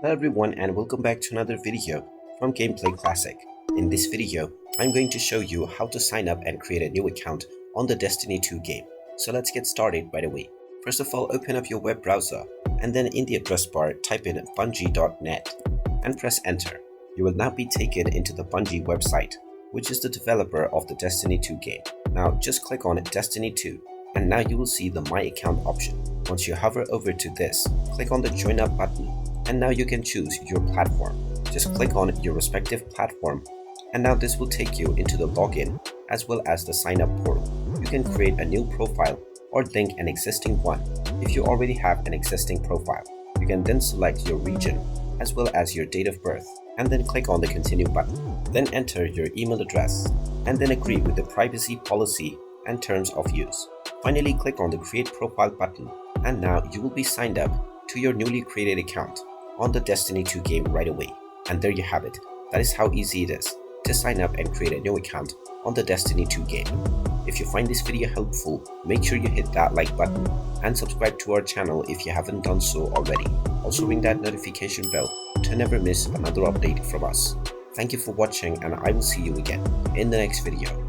Hello everyone and welcome back to another video from Gameplay Classic. In this video, I'm going to show you how to sign up and create a new account on the Destiny 2 game. So let's get started right away. First of all, open up your web browser and then in the address bar type in bungie.net and press enter. You will now be taken into the Bungie website, which is the developer of the Destiny 2 game. Now just click on Destiny 2 and now you will see the My Account option. Once you hover over to this, click on the Join Up button and now you can choose your platform. Just click on your respective platform and now this will take you into the login as well as the sign up portal. You can create a new profile or link an existing one. If you already have an existing profile, you can then select your region as well as your date of birth and then click on the continue button. Then enter your email address and then agree with the privacy policy and terms of use. Finally, click on the create profile button and now you will be signed up to your newly created account on the Destiny 2 game right away. And there you have it. That is how easy it is to sign up and create a new account on the Destiny 2 game. If you find this video helpful, make sure you hit that like button and subscribe to our channel if you haven't done so already. Also ring that notification bell to never miss another update from us. Thank you for watching and I will see you again in the next video.